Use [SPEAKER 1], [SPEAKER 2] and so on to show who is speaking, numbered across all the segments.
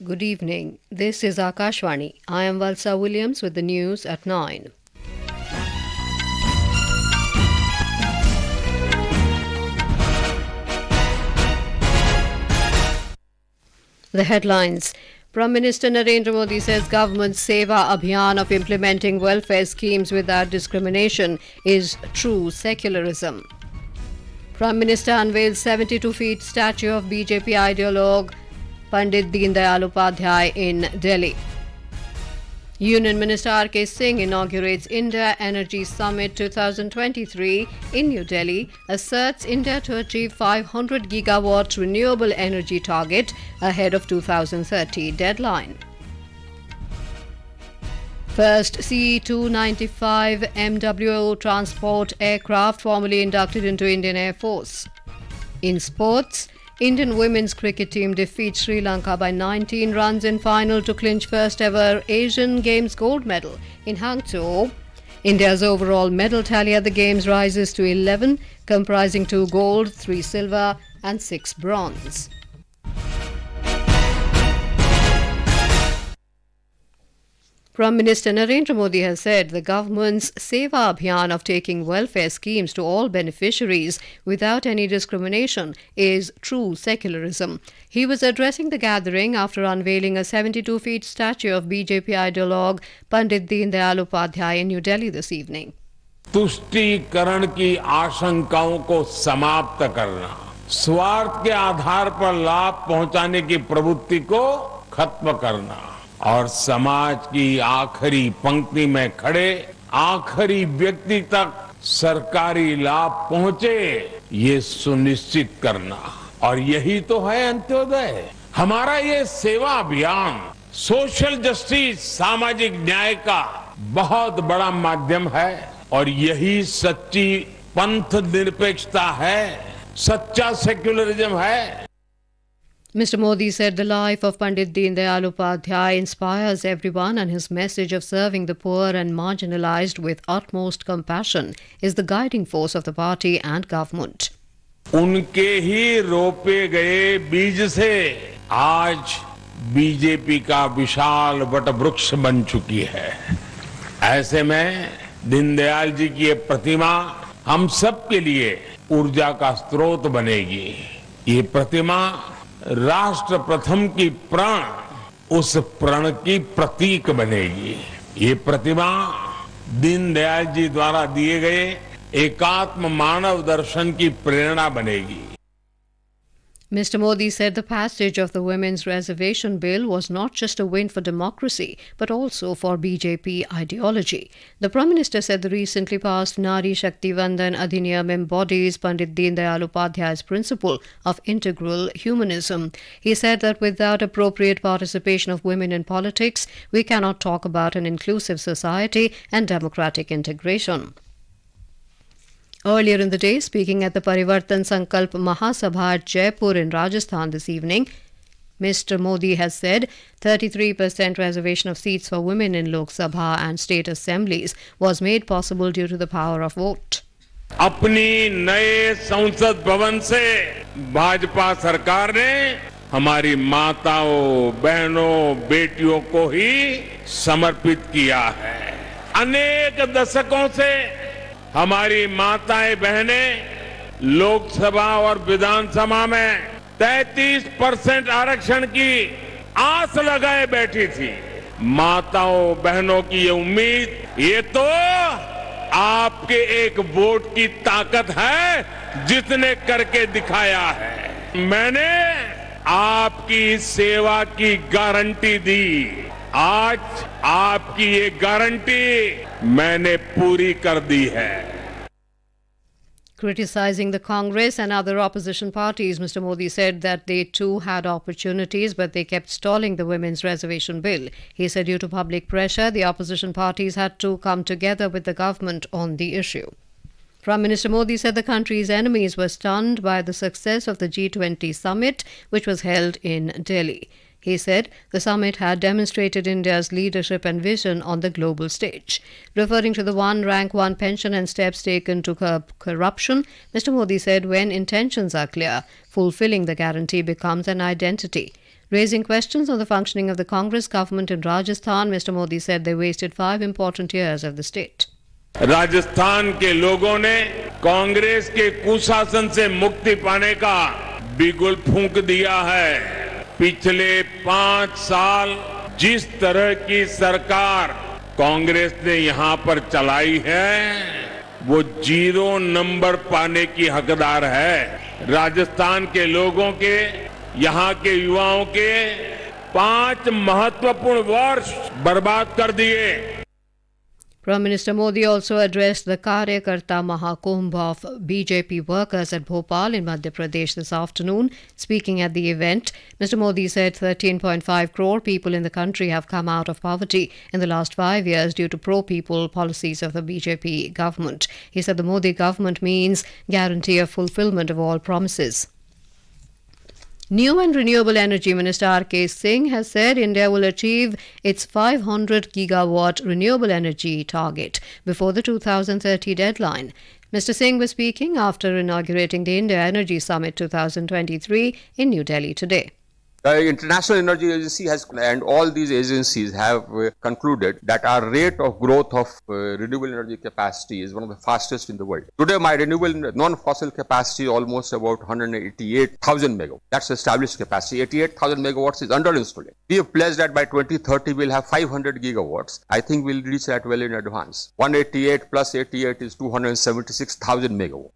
[SPEAKER 1] Good evening. This is Akashvani. I am Valsa Williams with the news at 9. The headlines. Prime Minister Narendra Modi says government's Seva Abhiyaan of implementing welfare schemes without discrimination is true secularism. Prime Minister unveils 72-feet statue of BJP ideologue Pandit Deendayal Upadhyaya in Delhi. Union Minister RK Singh inaugurates India Energy Summit 2023 in New Delhi, asserts India to achieve 500 gigawatt renewable energy target ahead of 2030 deadline. First C-295 MWO transport aircraft formally inducted into Indian Air Force. In sports, Indian women's cricket team defeats Sri Lanka by 19 runs in final to clinch first ever Asian Games gold medal in Hangzhou. India's overall medal tally at the Games rises to 11, comprising 2 gold, 3 silver and 6 bronze. Prime Minister Narendra Modi has said the government's Seva Abhiyaan of taking welfare schemes to all beneficiaries without any discrimination is true secularism. He was addressing the gathering after unveiling a 72-feet statue of BJP ideologue Pandit Deendayal Upadhyaya in New Delhi this evening.
[SPEAKER 2] तुष्टीकरण की आशंकाओं को समाप्त करना, स्वार्थ के आधार पर लाभ पहुंचाने की प्रवृत्ति को खत्म करना और समाज की आखिरी पंक्ति में खड़े आखिरी व्यक्ति तक सरकारी लाभ पहुंचे, ये सुनिश्चित करना। और यही तो है अंत्योदय। हमारा ये सेवा अभियान सोशल जस्टिस, सामाजिक न्याय का बहुत बड़ा माध्यम है और यही सच्ची पंथ निरपेक्षता है, सच्चा सेक्युलरिज्म है।
[SPEAKER 1] Mr. Modi said the life of Pandit Deendayal Upadhyaya inspires everyone and his message of serving the poor and marginalized with utmost compassion is the guiding force of the party and government.
[SPEAKER 2] उनके ही रोपे गए बीज से आज BJP का विशाल वटवृक्ष बन चुकी है। ऐसे में दीनदयाल जी की ये प्रतिमा हम सब के लिए ऊर्जा का स्रोत बनेगी। ये प्रतिमा राष्ट्र प्रथम की प्रण, उस प्रण की प्रतीक बनेगी। ये प्रतिमा दीनदयाल जी द्वारा दिए गए एकात्म मानव दर्शन की प्रेरणा बनेगी।
[SPEAKER 1] Mr. Modi said the passage of the Women's Reservation Bill was not just a win for democracy, but also for BJP ideology. The Prime Minister said the recently passed Nari Shakti Vandan Adhiniyam embodies Pandit Deendayal Upadhyaya's principle of integral humanism. He said that without appropriate participation of women in politics, we cannot talk about an inclusive society and democratic integration. Earlier in the day, speaking at the Parivartan Sankalp Mahasabha at Jaipur in Rajasthan this evening, Mr. Modi has said 33% reservation of seats for women in Lok Sabha and state assemblies was made possible due to the power of vote.
[SPEAKER 2] अपनी नए संसद भवन से भाजपा सरकार ने हमारी माताओं, बहनों, बेटियों को ही समर्पित किया है। अनेक दशकों से हमारी माताएं बहनें लोकसभा और विधानसभा में 33% आरक्षण की आस लगाए बैठी थी। माताओं बहनों की ये उम्मीद, ये तो आपके एक वोट की ताकत है जिसने करके दिखाया है। मैंने आपकी सेवा की गारंटी दी, आज आपकी ये गारंटी मैंने पूरी कर दी है।
[SPEAKER 1] Criticizing the Congress and other opposition parties, Mr. Modi said that they too had opportunities, but they kept stalling the Women's Reservation Bill. He said due to public pressure, the opposition parties had to come together with the government on the issue. Prime Minister Modi said the country's enemies were stunned by the success of the G20 summit, which was held in Delhi. He said the summit had demonstrated India's leadership and vision on the global stage. Referring to the one rank, one pension and steps taken to curb corruption, Mr. Modi said when intentions are clear, fulfilling the guarantee becomes an identity. Raising questions on the functioning of the Congress government in Rajasthan, Mr. Modi said they wasted 5 important years of the state.
[SPEAKER 2] Rajasthan के लोगों ने कांग्रेस के कुशासन से मुक्ति पाने का बिगुल फूंक दिया है। पिछले 5 साल जिस तरह की सरकार कांग्रेस ने यहां पर चलाई है, वो 0 नंबर पाने की हकदार है। राजस्थान के लोगों के, यहां के युवाओं के 5 महत्वपूर्ण वर्ष बर्बाद कर दिए।
[SPEAKER 1] Prime Minister Modi also addressed the Karyakarta Mahakumbh of BJP workers at Bhopal in Madhya Pradesh this afternoon. Speaking at the event, Mr. Modi said 13.5 crore people in the country have come out of poverty in the last 5 years due to pro-people policies of the BJP government. He said the Modi government means guarantee of fulfillment of all promises. New and Renewable Energy Minister RK Singh has said India will achieve its 500 gigawatt renewable energy target before the 2030 deadline. Mr. Singh was speaking after inaugurating the India Energy Summit 2023 in New Delhi today.
[SPEAKER 3] The International Energy Agency and all these agencies have concluded that our rate of growth of renewable energy capacity is one of the fastest in the world. Today, my renewable non-fossil capacity is almost about 188,000 megawatts. That's established capacity. 88,000 megawatts is under installed. We have pledged that by 2030 we'll have 500 gigawatts. I think we'll reach that well in advance. 188 plus 88 is 276,000 megawatts.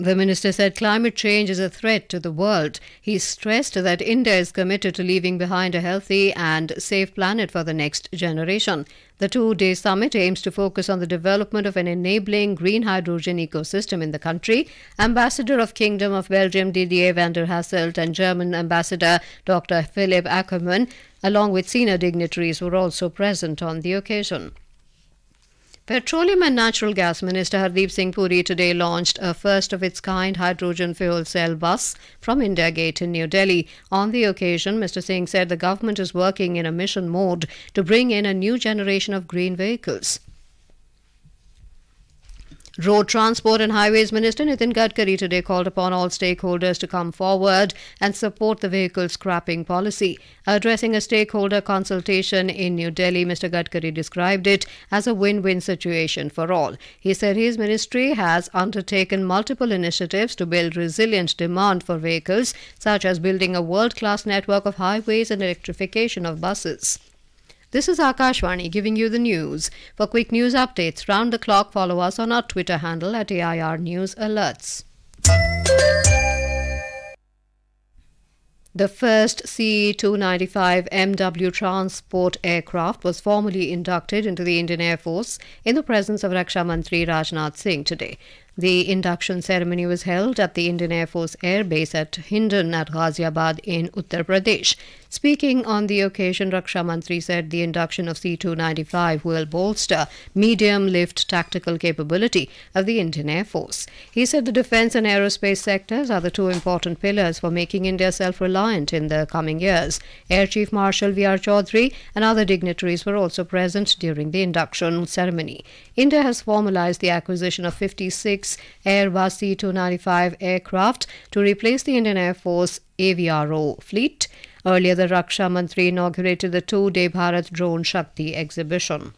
[SPEAKER 1] The minister said climate change is a threat to the world. He stressed that India is committed to leaving behind a healthy and safe planet for the next generation. The 2-day summit aims to focus on the development of an enabling green hydrogen ecosystem in the country. Ambassador of Kingdom of Belgium Didier van der Hasselt and German Ambassador Dr. Philipp Ackermann, along with senior dignitaries, were also present on the occasion. Petroleum and Natural Gas Minister Hardeep Singh Puri today launched a first-of-its-kind hydrogen fuel cell bus from India Gate in New Delhi. On the occasion, Mr. Singh said the government is working in a mission mode to bring in a new generation of green vehicles. Road Transport and Highways Minister Nitin Gadkari today called upon all stakeholders to come forward and support the vehicle scrapping policy. Addressing a stakeholder consultation in New Delhi, Mr. Gadkari described it as a win-win situation for all. He said his ministry has undertaken multiple initiatives to build resilient demand for vehicles, such as building a world-class network of highways and electrification of buses. This is Akashvani giving you the news. For quick news updates round the clock, follow us on our Twitter handle at AIR News Alerts. The first C-295 MW transport aircraft was formally inducted into the Indian Air Force in the presence of Raksha Mantri Rajnath Singh today. The induction ceremony was held at the Indian Air Force Air Base at Hindon at Ghaziabad in Uttar Pradesh. Speaking on the occasion, Raksha Mantri said the induction of C-295 will bolster medium-lift tactical capability of the Indian Air Force. He said the defence and aerospace sectors are the two important pillars for making India self-reliant in the coming years. Air Chief Marshal V.R. Chaudhary and other dignitaries were also present during the induction ceremony. India has formalised the acquisition of 56 Airbus C-295 aircraft to replace the Indian Air Force AVRO fleet. Earlier, the Raksha Mantri inaugurated the 2-day Bharat Drone Shakti exhibition.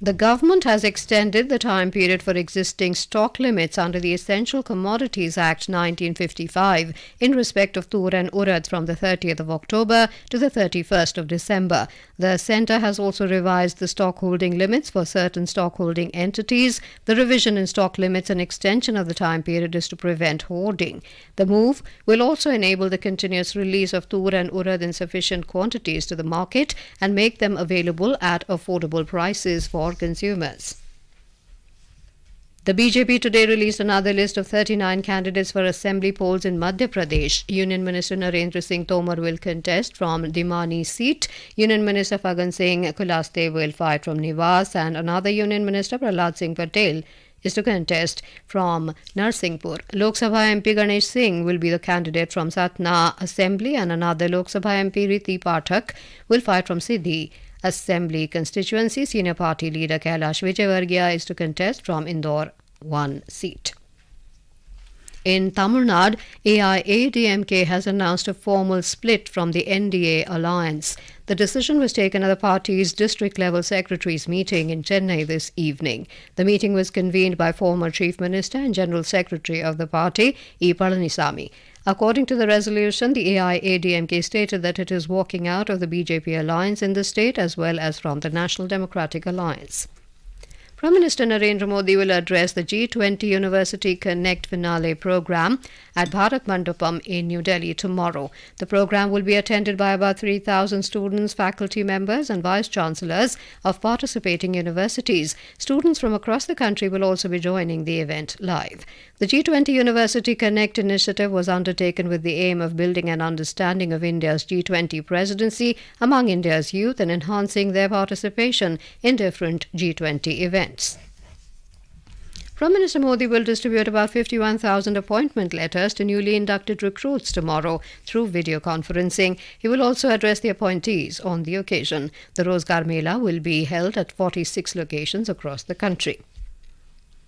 [SPEAKER 1] The government has extended the time period for existing stock limits under the Essential Commodities Act 1955 in respect of tur and urad from the 30th of October to the 31st of December. The centre has also revised the stockholding limits for certain stockholding entities. The revision in stock limits and extension of the time period is to prevent hoarding. The move will also enable the continuous release of tur and urad in sufficient quantities to the market and make them available at affordable prices for consumers. The BJP today released another list of 39 candidates for assembly polls in Madhya Pradesh. Union Minister Narendra Singh Tomar will contest from Dimani seat. Union Minister Fagan Singh Kulaste will fight from Nivas, and another Union Minister Prahlad Singh Patel is to contest from Narsinghpur. Lok Sabha MP Ganesh Singh will be the candidate from Satna Assembly, and another Lok Sabha MP Riti Pathak will fight from Siddhi Assembly constituency. Senior party leader Kailash Vijayvargiya is to contest from Indore 1 seat. In Tamil Nadu, AIADMK has announced a formal split from the NDA alliance. The decision was taken at the party's district-level secretaries' meeting in Chennai this evening. The meeting was convened by former Chief Minister and General Secretary of the party, E. Palanisamy. According to the resolution, the AIADMK stated that it is walking out of the BJP alliance in the state as well as from the National Democratic Alliance. Prime Minister Narendra Modi will address the G20 University Connect Finale program at Bharat Mandapam in New Delhi tomorrow. The program will be attended by about 3,000 students, faculty members and vice-chancellors of participating universities. Students from across the country will also be joining the event live. The G20 University Connect initiative was undertaken with the aim of building an understanding of India's G20 presidency among India's youth and enhancing their participation in different G20 events. Prime Minister Modi will distribute about 51,000 appointment letters to newly inducted recruits tomorrow through video conferencing. He will also address the appointees on the occasion. The Rozgar Mela will be held at 46 locations across the country.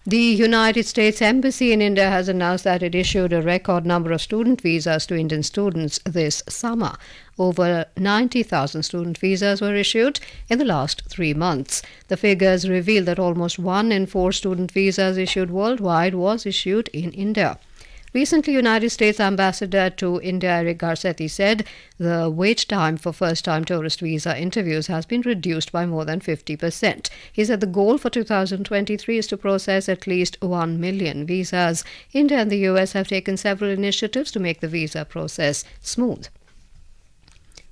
[SPEAKER 1] The United States Embassy in India has announced that it issued a record number of student visas to Indian students this summer. Over 90,000 student visas were issued in the last 3 months. The figures reveal that almost 1 in 4 student visas issued worldwide was issued in India. Recently, United States Ambassador to India Eric Garcetti said the wait time for first-time tourist visa interviews has been reduced by more than 50%. He said the goal for 2023 is to process at least 1 million visas. India and the US have taken several initiatives to make the visa process smooth.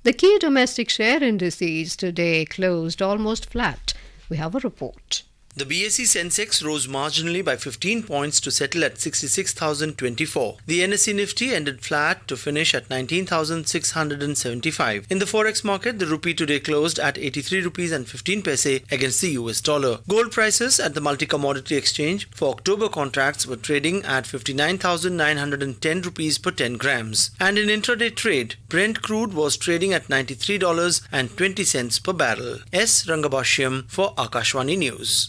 [SPEAKER 1] The key domestic share indices today closed almost flat. We have a report.
[SPEAKER 4] The BSE Sensex rose marginally by 15 points to settle at 66,024. The NSE Nifty ended flat to finish at 19,675. In the forex market, the rupee today closed at 83 rupees and 15 paise against the US dollar. Gold prices at the multi-commodity exchange for October contracts were trading at 59,910 rupees per 10 grams. And in intraday trade, Brent crude was trading at $93.20 per barrel. S. Rangabashyam for Akashvani News.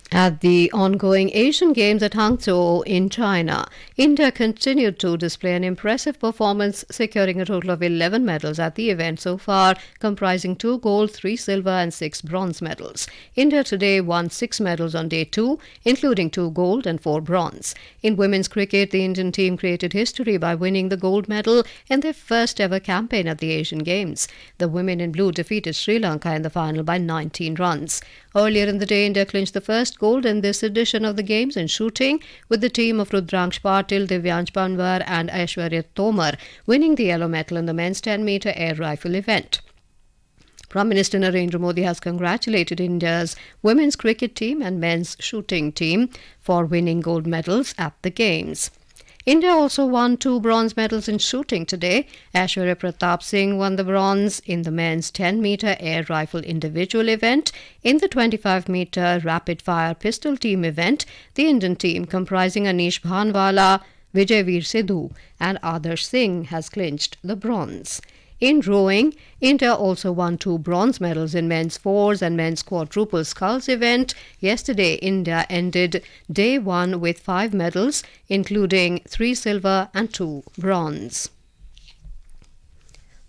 [SPEAKER 1] At the ongoing Asian Games at Hangzhou in China, India continued to display an impressive performance, securing a total of 11 medals at the event so far, comprising 2 gold, 3 silver and 6 bronze medals. India today won 6 medals on day 2, including 2 gold and 4 bronze. In women's cricket, the Indian team created history by winning the gold medal in their first ever campaign at the Asian Games. The women in blue defeated Sri Lanka in the final by 19 runs. Earlier in the day, India clinched the first gold in this edition of the Games in shooting, with the team of Rudraksh Patil, Divyansh Panwar and Aishwarya Tomar winning the yellow medal in the men's 10-meter air rifle event. Prime Minister Narendra Modi has congratulated India's women's cricket team and men's shooting team for winning gold medals at the Games. India also won 2 bronze medals in shooting today. Aishwarya Pratap Singh won the bronze in the men's 10-meter air rifle individual event. In the 25-meter rapid-fire pistol team event, the Indian team comprising Anish Bhanwala, Vijay Veer Sidhu and Adarsh Singh has clinched the bronze. In rowing, India also won 2 bronze medals in men's 4s and men's quadruple sculls event. Yesterday, India ended day 1 with 5 medals, including 3 silver and 2 bronze.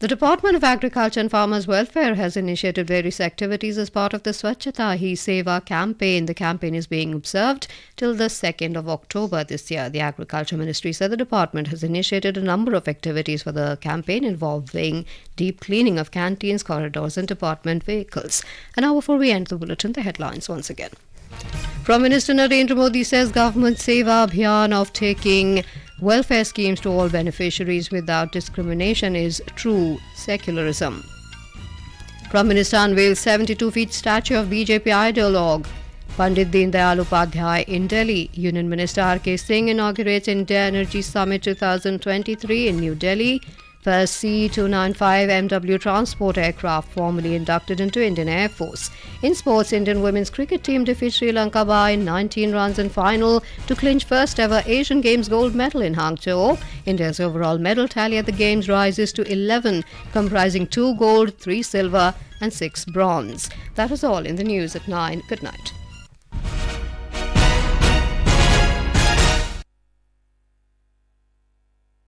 [SPEAKER 1] The Department of Agriculture and Farmers Welfare has initiated various activities as part of the Swachhata Hi Seva campaign. The campaign is being observed till the 2nd of October this year. The Agriculture Ministry said the department has initiated a number of activities for the campaign involving deep cleaning of canteens, corridors and department vehicles. And now before we end the bulletin, the headlines once again. Prime Minister Narendra Modi says government Seva Abhiyaan of taking welfare schemes to all beneficiaries without discrimination is true secularism. Prime Minister unveils 72-feet statue of BJP ideologue Pandit Deendayal Upadhyaya in Delhi. Union Minister RK Singh inaugurates India Energy Summit 2023 in New Delhi. First C-295 MW transport aircraft formally inducted into Indian Air Force. In sports, Indian women's cricket team defeats Sri Lanka by 19 runs in final to clinch first ever Asian Games gold medal in Hangzhou. India's overall medal tally at the Games rises to 11, comprising 2 gold, 3 silver and 6 bronze. That is all in the news at 9. Good night.